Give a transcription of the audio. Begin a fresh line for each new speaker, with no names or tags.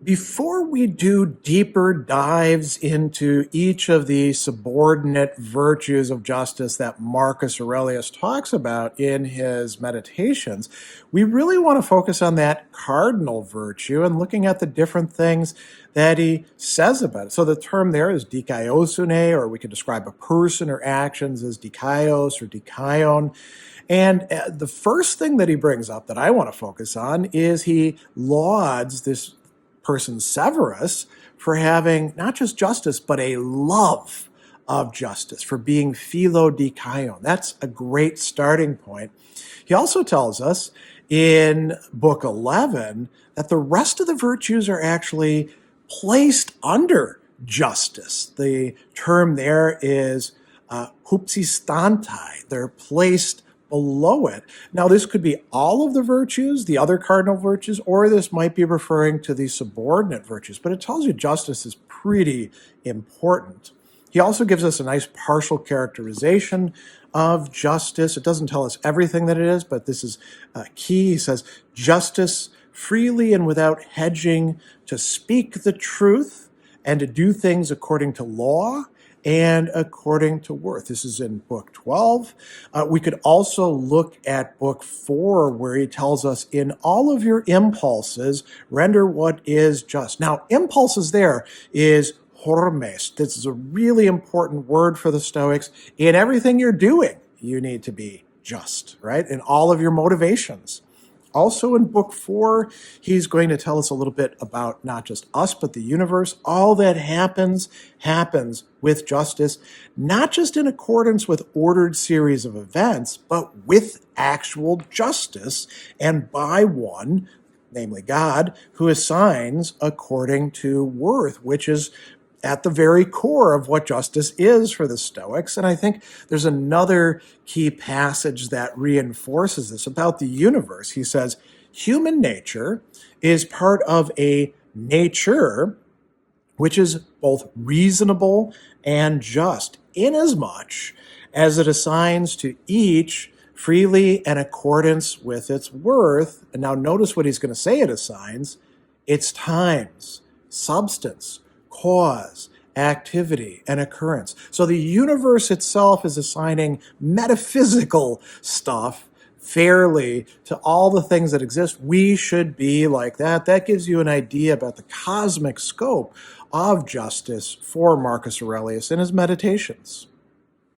Before we do deeper dives into each of the subordinate virtues of justice that Marcus Aurelius talks about in his meditations, we really want to focus on that cardinal virtue and looking at the different things that he says about it. So the term there is dikaiosunē, or we could describe a person or actions as dikaios or dikaion. And the first thing that he brings up that I want to focus on is he lauds this person Severus for having not just justice, but a love of justice, for being philodikaion. That's a great starting point. He also tells us in book 11 that the rest of the virtues are actually placed under justice. The term there is hupsistantai. They're placed below it. Now, this could be all of the virtues, the other cardinal virtues, or this might be referring to the subordinate virtues, but it tells you justice is pretty important. He also gives us a nice partial characterization of justice. It doesn't tell us everything that it is, but this is key. He says, justice freely and without hedging, to speak the truth and to do things according to law and according to worth. This is in book 12. We could also look at book 4, where he tells us, in all of your impulses, render what is just. Now, impulses there is hormes. This is a really important word for the Stoics. In everything you're doing, you need to be just, right? In all of your motivations. Also in book 4, he's going to tell us a little bit about not just us, but the universe. All that happens with justice, not just in accordance with ordered series of events, but with actual justice, and by one, namely God, who assigns according to worth, which is at the very core of what justice is for the Stoics. And I think there's another key passage that reinforces this about the universe. He says, human nature is part of a nature which is both reasonable and just, inasmuch as it assigns to each freely in accordance with its worth. And now notice what he's going to say it assigns: its times, substance, cause, activity, and occurrence. So the universe itself is assigning metaphysical stuff fairly to all the things that exist. We should be like that. That gives you an idea about the cosmic scope of justice for Marcus Aurelius in his meditations.